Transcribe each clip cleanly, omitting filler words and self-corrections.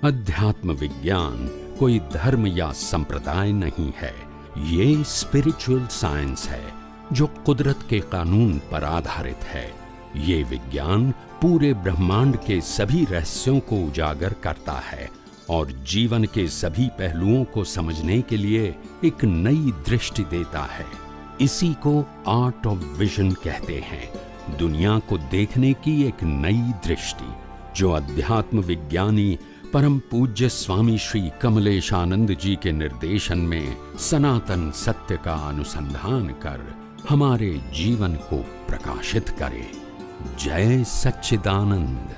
अध्यात्म विज्ञान कोई धर्म या संप्रदाय नहीं है, ये स्पिरिचुअल साइंस है जो कुदरत के कानून पर आधारित है। ये विज्ञान पूरे ब्रह्मांड के सभी रहस्यों को उजागर करता है और जीवन के सभी पहलुओं को समझने के लिए एक नई दृष्टि देता है। इसी को आर्ट ऑफ विजन कहते हैं, दुनिया को देखने की एक नई दृष्टि, जो अध्यात्म विज्ञानी परम पूज्य स्वामी श्री कमलेशानंद जी के निर्देशन में सनातन सत्य का अनुसंधान कर हमारे जीवन को प्रकाशित करे। जय सच्चिदानंद।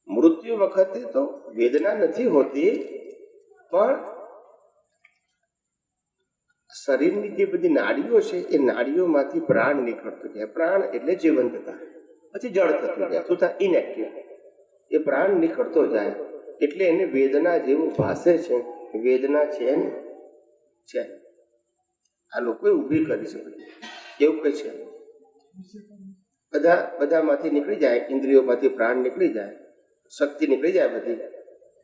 मृत्यु वखते तो वेदना नहीं होती, पर शरीરની જે બધી નાડીઓ છે એ નાડીઓમાંથી પ્રાણ નીકળતો જાય। પ્રાણ એટલે જીવંતતા, પછી જળ થતું જાય, શું થાય? ઇનએક્ટિવ। એ પ્રાણ નીકળતો જાય એટલે એને વેદના જેવું ભાસે છે। વેદના છે ને છે, આ લોકોએ ઊભી કરી છે, એવું કઈ છે? બધામાંથી નીકળી જાય, ઇન્દ્રિયોમાંથી પ્રાણ નીકળી જાય, શક્તિ નીકળી જાય, બધી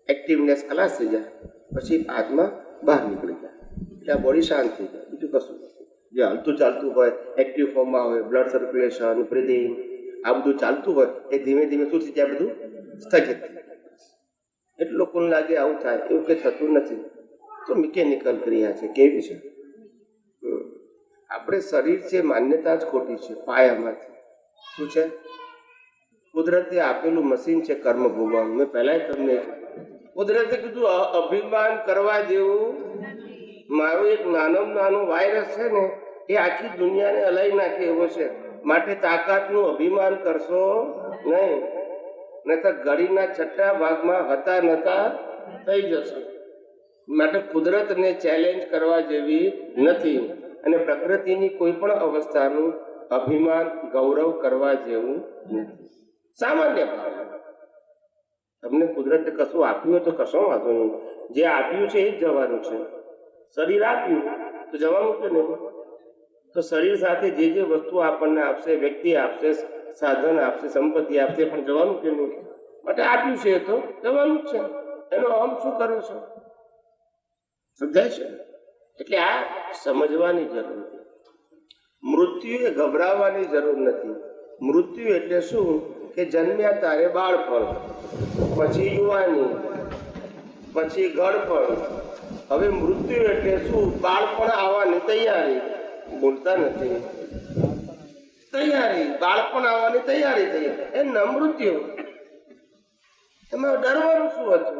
એક્ટિવનેસ ખલાસ થઈ જાય, પછી આત્મા બહાર નીકળી જાય એટલે આ બોડી શાંત થઈ જાય, બીજું કશું નથી। જે હલતું ચાલતું હોય, એક્ટિવ ફોર્મમાં હોય, બ્લડ સર્ક્યુલેશન, બ્રીધિંગ, આ બધું ચાલતું હોય એ ધીમે ધીમે શું થઈ જાય? બધું સ્થગિત થઈ જાય। એટલે લોકોને લાગે આવું થાય, એવું કંઈ થતું નથી। તો મિકેનિકલ ક્રિયા છે, કેવી છે? આપણે શરીર છે માન્યતા જ ખોટી છે પાયામાંથી। શું છે? કુદરતે આપેલું મશીન છે કર્મ ભોગવવાનું। મેં પહેલા તમને કુદરતે કીધું અભિમાન કરવા જેવું મારો એક નાનો વાયરસ છે ને એ આખી દુનિયાને હલાવી નાખે એવો છે, માટે તાકાતનું અભિમાન કરશો નહીં, નહીંતર ઘડીના છઠ્ઠા ભાગમાં હતા નતા થઈ જશે। માટે કુદરતને ચેલેન્જ કરવા જેવી નથી અને પ્રકૃતિની કોઈ પણ અવસ્થાનું અભિમાન ગૌરવ કરવા જેવું નથી। સામાન્ય ભાવ, તમને કુદરતે કશું આપ્યું હોય તો કશો વાંધો નહીં, જે આપ્યું છે એ જ જવાનું છે। શરીર આપ્યું તો જવાનું કે નહીં? તો શરીર સાથે જે જે વસ્તુ આપણને આપશે, વ્યક્તિ આપશે, સાધન આપશે, સંપત્તિ આપશે, પણ જવાનું કે નહીં? માટે આપ્યું છે તો જવાનું જ છે, એનો આમ શું કરો છો? સમજાય છે? એટલે આ સમજવાની જરૂર છે। મૃત્યુએ ગભરાવાની જરૂર નથી। મૃત્યુ એટલે શું કે જન્મ્યા તારે બાળપણ, પછી યુવાની, પછી ગળપણ, હવે મૃત્યુ એટલે શું? બાળપણ આવવાની તૈયારી, બોલતા નથી, તૈયારી, બાળપણ આવવાની તૈયારી થઈ, એ ન મૃત્યુ। એમાં ડરવાનું શું હતું?